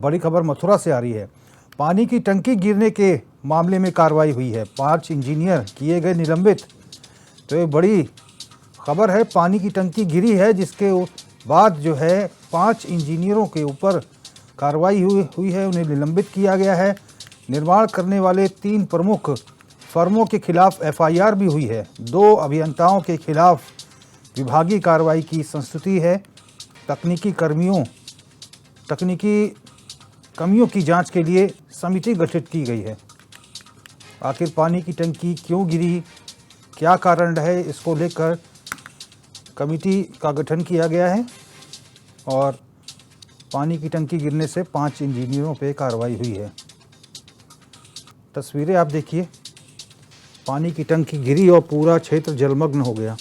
बड़ी खबर मथुरा से आ रही है। पानी की टंकी गिरने के मामले में कार्रवाई हुई है। 5 इंजीनियर किए गए निलंबित। तो ये बड़ी खबर है। पानी की टंकी गिरी है, जिसके बाद जो है 5 इंजीनियरों के ऊपर कार्रवाई हुई है, उन्हें निलंबित किया गया है। निर्माण करने वाले 3 प्रमुख फर्मों के खिलाफ एफआईआर भी हुई है। 2 अभियंताओं के खिलाफ विभागीय कार्रवाई की संस्तुति है। तकनीकी कमियों की जांच के लिए समिति गठित की गई है। आखिर पानी की टंकी क्यों गिरी, क्या कारण है, इसको लेकर कमेटी का गठन किया गया है और पानी की टंकी गिरने से 5 इंजीनियरों पे कार्रवाई हुई है। तस्वीरें आप देखिए, पानी की टंकी गिरी और पूरा क्षेत्र जलमग्न हो गया।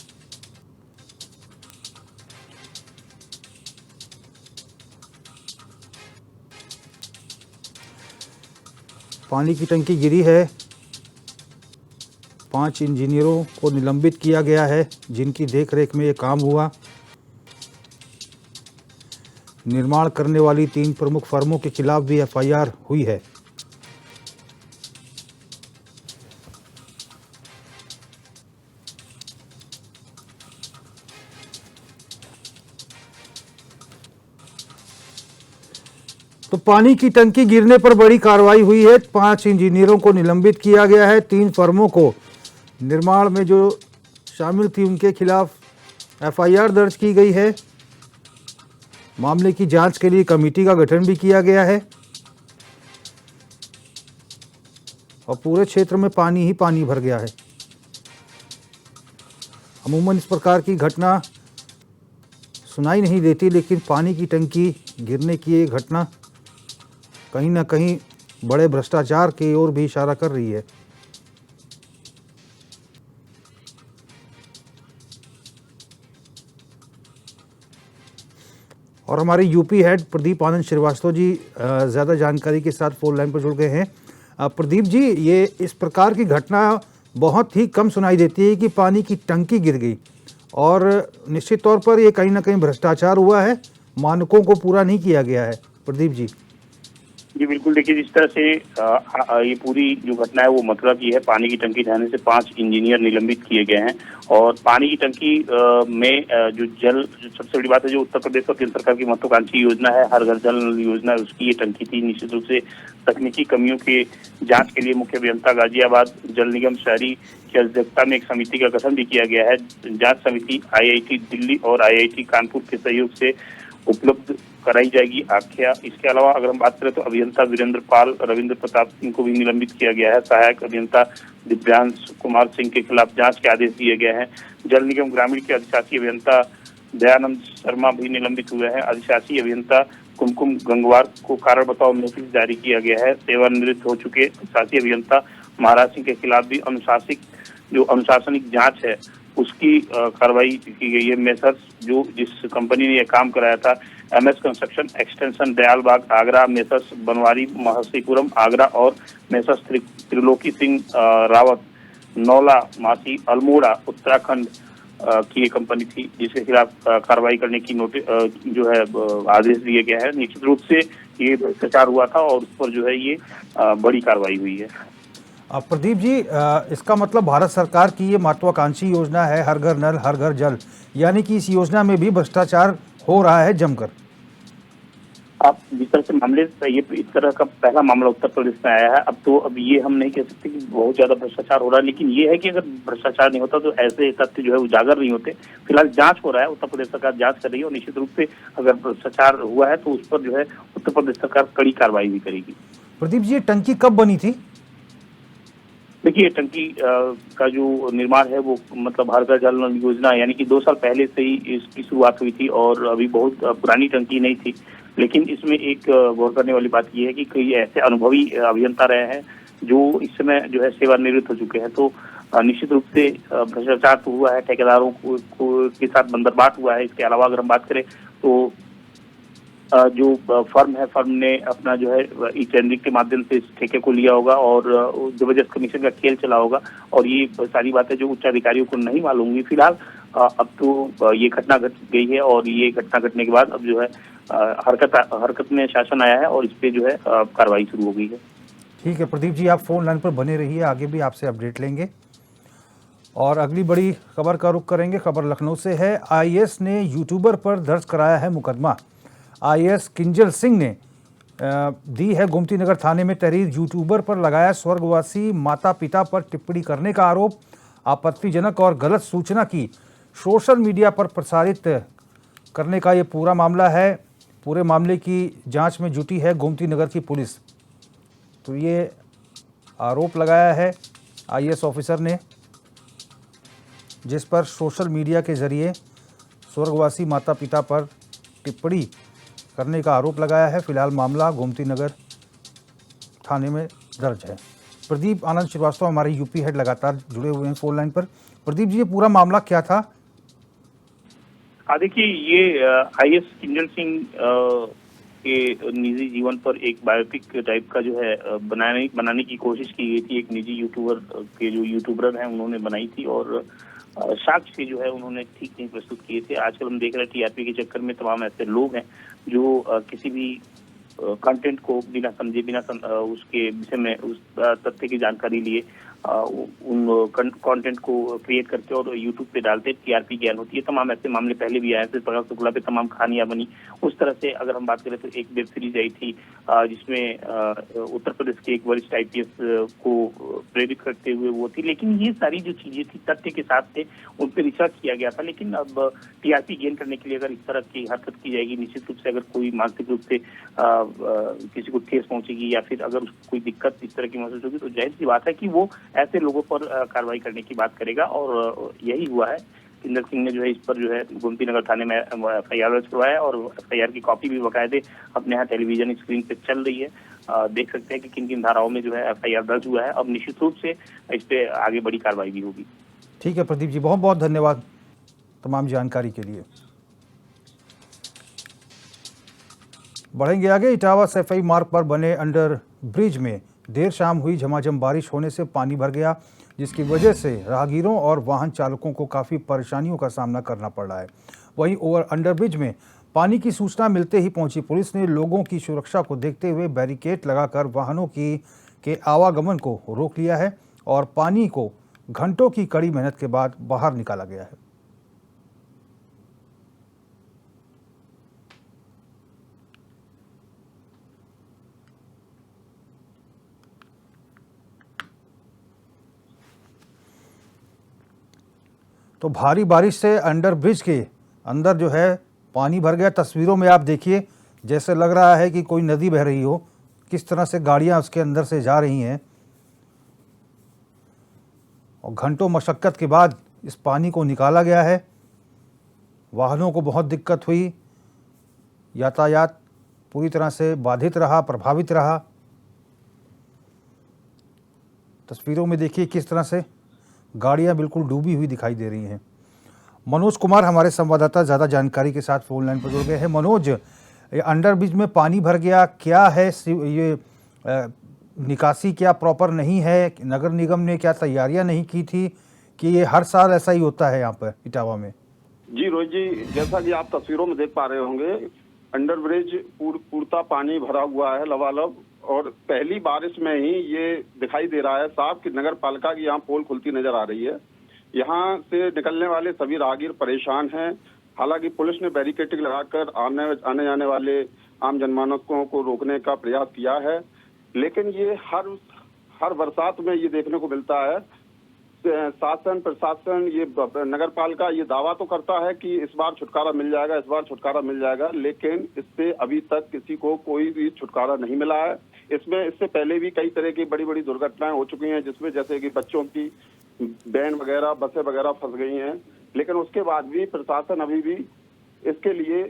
पानी की टंकी गिरी है, 5 इंजीनियरों को निलंबित किया गया है, जिनकी देखरेख में ये काम हुआ। निर्माण करने वाली 3 प्रमुख फर्मों के खिलाफ भी एफआईआर हुई है। तो पानी की टंकी गिरने पर बड़ी कार्रवाई हुई है। 5 इंजीनियरों को निलंबित किया गया है। 3 फर्मों को निर्माण में जो शामिल थी उनके खिलाफ एफआईआर दर्ज की गई है। मामले की जांच के लिए कमेटी का गठन भी किया गया है और पूरे क्षेत्र में पानी ही पानी भर गया है। अमूमन इस प्रकार की घटना सुनाई नहीं देती, लेकिन पानी की टंकी गिरने की ये घटना कहीं ना कहीं बड़े भ्रष्टाचार की ओर भी इशारा कर रही है। और हमारे यूपी हेड प्रदीप आनंद श्रीवास्तव जी ज़्यादा जानकारी के साथ फोन लाइन पर जुड़ गए हैं। प्रदीप जी, ये इस प्रकार की घटना बहुत ही कम सुनाई देती है कि पानी की टंकी गिर गई, और निश्चित तौर पर ये कहीं ना कहीं भ्रष्टाचार हुआ है, मानकों को पूरा नहीं किया गया है। प्रदीप जी। जी बिल्कुल, देखिए जिस तरह से ये पूरी जो घटना है वो मथुरा की है। पानी की टंकी ढहने से 5 इंजीनियर निलंबित किए गए हैं और पानी की टंकी में जो सबसे बड़ी बात है, जो उत्तर प्रदेश और केंद्र सरकार की महत्वाकांक्षी योजना है, हर घर जल योजना, उसकी ये टंकी थी। निश्चित रूप से तकनीकी कमियों के जांच के लिए मुख्य अभियंता गाजियाबाद जल निगम शहरी की अध्यक्षता में एक समिति का गठन भी किया गया है। जांच समिति आईआईटी दिल्ली और आईआईटी कानपुर के सहयोग से उपलब्ध कराई जाएगी आख्या। इसके अलावा अगर हम बात करें तो अभियंता वीरेंद्र पाल, रविंद्र प्रताप सिंह को भी निलंबित किया गया है। सहायक अभियंता दिव्यांश कुमार सिंह के खिलाफ जांच के आदेश दिए गए हैं। जल निगम ग्रामीण के अधिशासी अभियंता दयानंद शर्मा भी निलंबित हुए हैं। अधिशासी अभियंता कुमकुम गंगवार को कारण बताओ नोटिस जारी किया गया है। सेवानिवृत्त हो चुके अधिशासी अभियंता महाराज सिंह के खिलाफ भी अनुशासनिक जांच है उसकी कार्रवाई की गई है। मेसर्स जो जिस कंपनी ने यह काम कराया था, MS construction extension Dayalbagh Agra, messrs Banwari Mahsipuram Agra और मेसर्स त्रिलोकी सिंह रावत नौला मासी अल्मोड़ा उत्तराखंड की ये कंपनी थी, जिसके खिलाफ कार्रवाई करने की जो है आदेश दिए गया है। निश्चित रूप से ये भ्रष्टाचार हुआ था और उस पर जो है ये बड़ी कार्रवाई हुई है। प्रदीप जी, इसका मतलब भारत सरकार की ये महत्वाकांक्षी योजना है, हर घर नल हर घर जल, यानी कि इस योजना में भी भ्रष्टाचार हो रहा है जमकर। आप जिस तरह से मामले ये इस तरह का पहला मामला उत्तर प्रदेश में आया है, अब ये हम नहीं कह सकते कि बहुत ज्यादा भ्रष्टाचार हो रहा है, लेकिन ये है कि अगर भ्रष्टाचार नहीं होता तो ऐसे तथ्य जो है उजागर नहीं होते। फिलहाल जांच हो रहा है, उत्तर प्रदेश सरकार जांच कर रही है और निश्चित रूप से अगर भ्रष्टाचार हुआ है तो उस पर जो है उत्तर प्रदेश सरकार कड़ी कार्रवाई भी करेगी। प्रदीप जी, ये टंकी कब बनी थी? देखिए, टंकी का जो निर्माण है वो मतलब हर घर जल योजना यानी कि 2 साल पहले से ही इसकी शुरुआत हुई थी और अभी बहुत पुरानी टंकी नहीं थी। लेकिन इसमें एक गौर करने वाली बात यह है कि कई ऐसे अनुभवी अभियंता रहे हैं जो इस समय जो है सेवानिवृत्त हो चुके हैं। तो निश्चित रूप से भ्रष्टाचार तो हुआ है, ठेकेदारों के साथ बंदरबाट हुआ है। इसके अलावा अगर हम बात करें तो जो फर्म है, फर्म ने अपना जो है ई टेंडरिंग के माध्यम से इस ठेके को लिया होगा और जबरदस्त कमीशन का खेल चला होगा और ये सारी बातें जो उच्च अधिकारियों को नहीं मालूम हुई। फिलहाल अब तो ये घटना घट गई है और ये घटना घटने के बाद अब जो है हरकत में शासन आया है और इस पे जो है कार्रवाई शुरू हो गई है। ठीक है प्रदीप जी, आप फोन लाइन पर बने रहिए, आगे भी आपसे अपडेट लेंगे। और अगली बड़ी खबर का रुख करेंगे। खबर लखनऊ से है। आईएएस ने यूट्यूबर पर दर्ज कराया है मुकदमा। आईएएस किंजल सिंह ने दी है गोमती नगर थाने में तहरीर। यूट्यूबर पर लगाया स्वर्गवासी माता पिता पर टिप्पणी करने का आरोप। आपत्तिजनक और गलत सूचना की सोशल मीडिया पर प्रसारित करने का ये पूरा मामला है। पूरे मामले की जांच में जुटी है गोमती नगर की पुलिस। तो ये आरोप लगाया है आईएएस ऑफिसर ने, जिस पर सोशल मीडिया के जरिए स्वर्गवासी माता पिता पर टिप्पणी करने का आरोप लगाया है। फिलहाल मामला गोमती नगर थाने में दर्ज है। प्रदीप आनंद श्रीवास्तव हमारे यूपी हेड लगातार जुड़े हुए हैं फोन लाइन पर। प्रदीप जी, ये पूरा मामला क्या था? देखिए, ये आईएएस किंजल सिंह के निजी जीवन पर एक बायोपिक टाइप का जो है बनाने की कोशिश की गई थी। एक निजी यूट्यूबर के जो यूट्यूबर हैं उन्होंने बनाई थी और साक्ष्य जो है उन्होंने ठीक नहीं प्रस्तुत किए थे। आजकल हम देख रहे हैं टीआरपी के चक्कर में तमाम ऐसे लोग हैं जो किसी भी कंटेंट को बिना समझे उसके विषय में उस तथ्य की जानकारी लिए उन कंटेंट को क्रिएट करते और यूट्यूब पे डालते। टीआरपी ज्ञान होती है। तमाम ऐसे मामले पहले भी आए थे। प्रकाश शुक्ला पे तमाम कहानियां बनी। उस तरह से अगर हम बात करें तो एक वेब सीरीज आई थी जिसमें उत्तर प्रदेश के एक वरिष्ठ आईपीएस को प्रेरित करते हुए वो थी। लेकिन ये सारी जो चीजें थी तथ्य के साथ थे, उन पर रिसर्च किया गया था। लेकिन अब टीआरपी गेन करने के लिए अगर इस तरह की हरकत की जाएगी, निश्चित रूप से अगर कोई मानसिक रूप से किसी को ठेस पहुंचेगी या फिर अगर उसको कोई दिक्कत इस तरह की महसूस होगी तो जाहिर सी बात है कि वो ऐसे लोगों पर कार्रवाई करने की बात करेगा। और यही हुआ है। किंजल सिंह ने जो है इस पर जो है गोमती नगर थाने में एफआईआर दर्ज करवाया और एफआईआर की कॉपी भी बकायदे अपने यहाँ टेलीविजन स्क्रीन पे चल रही है। देख सकते हैं कि किन किन धाराओं में जो है एफआईआर दर्ज हुआ है। अब निश्चित रूप से इस पे आगे बड़ी कार्रवाई भी होगी। ठीक है प्रदीप जी, बहुत बहुत धन्यवाद तमाम जानकारी के लिए। बढ़ेंगे आगे। इटावा सफाई मार्ग पर बने अंडर ब्रिज में देर शाम हुई झमाझम बारिश होने से पानी भर गया, जिसकी वजह से राहगीरों और वाहन चालकों को काफ़ी परेशानियों का सामना करना पड़ रहा है। वहीं ओवर अंडरब्रिज में पानी की सूचना मिलते ही पहुंची पुलिस ने लोगों की सुरक्षा को देखते हुए बैरिकेड लगाकर वाहनों के आवागमन को रोक लिया है और पानी को घंटों की कड़ी मेहनत के बाद बाहर निकाला गया है। तो भारी बारिश से अंडर ब्रिज के अंदर जो है पानी भर गया। तस्वीरों में आप देखिए, जैसे लग रहा है कि कोई नदी बह रही हो, किस तरह से गाड़ियां उसके अंदर से जा रही हैं और घंटों मशक्कत के बाद इस पानी को निकाला गया है। वाहनों को बहुत दिक्कत हुई, यातायात पूरी तरह से बाधित रहा, प्रभावित रहा। तस्वीरों में देखिए किस तरह से गाड़ियां बिल्कुल डूबी हुई दिखाई दे रही हैं। मनोज कुमार हमारे संवाददाता ज़्यादा जानकारी के साथ फोन लाइन पर जुड़ गए हैं। मनोज, ये अंडर ब्रिज में पानी भर गया, क्या है ये निकासी क्या प्रॉपर नहीं है? नगर निगम ने क्या तैयारियां नहीं की थी कि ये हर साल ऐसा ही होता है यहाँ पर इटावा में? जी रोहित जी, जैसा कि आप तस्वीरों में देख पा रहे होंगे, अंडर ब्रिज पूर्णतः पानी भरा हुआ है लबालब और पहली बारिश में ही ये दिखाई दे रहा है साफ कि नगर पालिका की यहाँ पोल खुलती नजर आ रही है। यहाँ से निकलने वाले सभी राहगीर परेशान हैं। हालांकि पुलिस ने बैरिकेडिंग लगाकर आने जाने वाले आम जनमानसों को रोकने का प्रयास किया है, लेकिन ये हर बरसात में ये देखने को मिलता है। शासन प्रशासन ये नगर पालिका ये दावा तो करता है कि इस बार छुटकारा मिल जाएगा, इस बार छुटकारा मिल जाएगा, लेकिन इससे अभी तक किसी को कोई भी छुटकारा नहीं मिला है। इससे पहले भी कई तरह की बड़ी बड़ी दुर्घटनाएं हो चुकी हैं, जिसमें जैसे कि बच्चों की वैन वगैरह बसें वगैरह फंस गई हैं, लेकिन उसके बाद भी प्रशासन अभी भी इसके लिए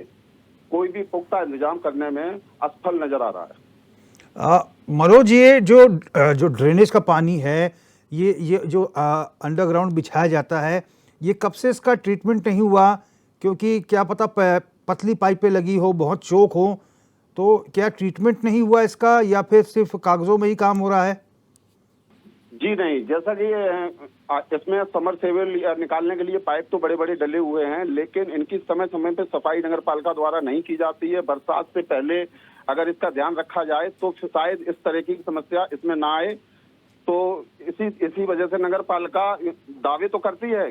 कोई भी पुख्ता इंतजाम करने में असफल नजर आ रहा है। मनोज, ये जो ड्रेनेज का पानी है, ये जो अंडरग्राउंड बिछाया जाता है, ये कब से इसका ट्रीटमेंट नहीं हुआ? क्योंकि क्या पता पतली पाइपें लगी हो, बहुत चौक हो, तो क्या ट्रीटमेंट नहीं हुआ इसका या फिर सिर्फ कागजों में ही काम हो रहा है? जी नहीं, जैसा कि इसमें समरसेबल निकालने के लिए पाइप तो बड़े बड़े डले हुए हैं, लेकिन इनकी समय समय पे सफाई नगर पालिका द्वारा नहीं की जाती है। बरसात से पहले अगर इसका ध्यान रखा जाए तो फिर शायद इस तरह की समस्या इसमें ना आए। तो इसी वजह से नगर पालिका दावे तो करती है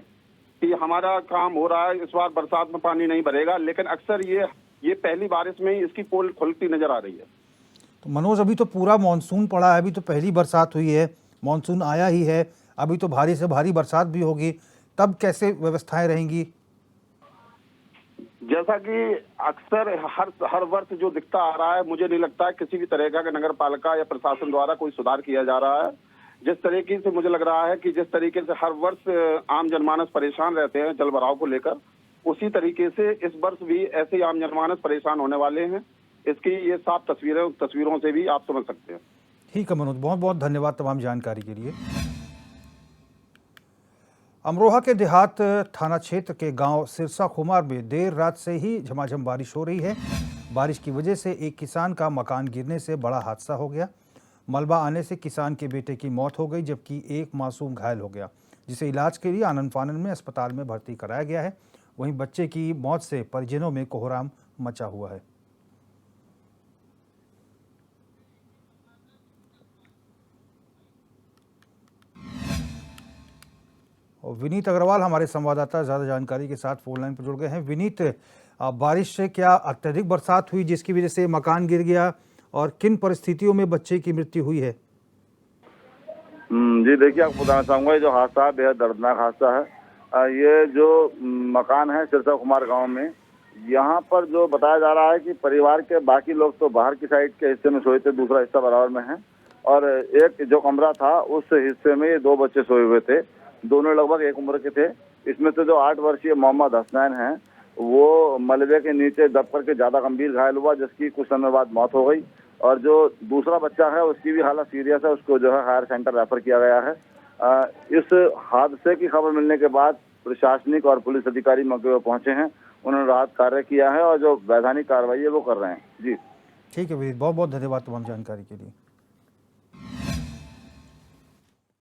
कि हमारा काम हो रहा है, इस बार बरसात में पानी नहीं भरेगा, लेकिन अक्सर ये पहली बारिश में ही इसकी पोल खुलती नजर आ रही है। तो मनोज, अभी तो पूरा मानसून पड़ा है, अभी तो पहली बरसात हुई है, मानसून आया ही है, अभी तो भारी से भारी बरसात भी होगी, तब कैसे व्यवस्थाएं रहेंगी? जैसा कि अक्सर हर वर्ष जो दिखता आ रहा है, मुझे नहीं लगता है किसी भी तरह का नगर पालिका या प्रशासन द्वारा कोई सुधार किया जा रहा है। जिस तरीके से मुझे लग रहा है कि जिस तरीके से हर वर्ष आम जनमानस परेशान रहते हैं जल भराव को लेकर, उसी तरीके से इस वर्ष भी ऐसे ही आम जनमानस परेशान होने वाले हैं। इसकी ये साफ तस्वीरों से भी आप समझ सकते हैं। ठीक है मनोज, बहुत बहुत धन्यवाद तमाम जानकारी के लिए। अमरोहा के देहात थाना क्षेत्र के गांव सिरसा खुमार में देर रात से ही झमाझम बारिश हो रही है। बारिश की वजह से एक किसान का मकान गिरने से बड़ा हादसा हो गया। मलबा आने से किसान के बेटे की मौत हो गई, जबकि एक मासूम घायल हो गया, जिसे इलाज के लिए आनन फानन में अस्पताल में भर्ती कराया गया है। वहीं बच्चे की मौत से परिजनों में कोहराम मचा हुआ है। और विनीत अग्रवाल हमारे संवाददाता ज़्यादा जानकारी के साथ फोन लाइन पर जुड़ गए हैं। विनीत, बारिश से क्या अत्यधिक बरसात हुई जिसकी वजह से मकान गिर गया, और किन परिस्थितियों में बच्चे की मृत्यु हुई है? जी देखिए, आपको बताना चाहूँगा, ये जो हादसा है बेहद दर्दनाक हादसा है। ये जो मकान है सिरसा खुमार गांव में, यहाँ पर जो बताया जा रहा है कि परिवार के बाकी लोग तो बाहर की साइड के हिस्से में सोए थे, दूसरा हिस्सा बराबर में है, और एक जो कमरा था उस हिस्से में ये 2 बच्चे सोए हुए थे। दोनों लगभग एक उम्र के थे। इसमें से जो 8 वर्षीय मोहम्मद हसनैन है, वो मलबे के नीचे दब करके ज्यादा गंभीर घायल हुआ, जिसकी कुछ समय बाद मौत हो गई। और जो दूसरा बच्चा है उसकी भी हालत सीरियस है, उसको जो है हायर सेंटर रेफर किया गया है। इस हादसे की खबर मिलने के बाद प्रशासनिक और पुलिस अधिकारी मौके पर पहुंचे हैं। उन्होंने राहत कार्य किया है और जो वैधानिक कार्रवाई है वो कर रहे हैं। जी ठीक है विनीत, बहुत बहुत धन्यवाद तमाम जानकारी के लिए।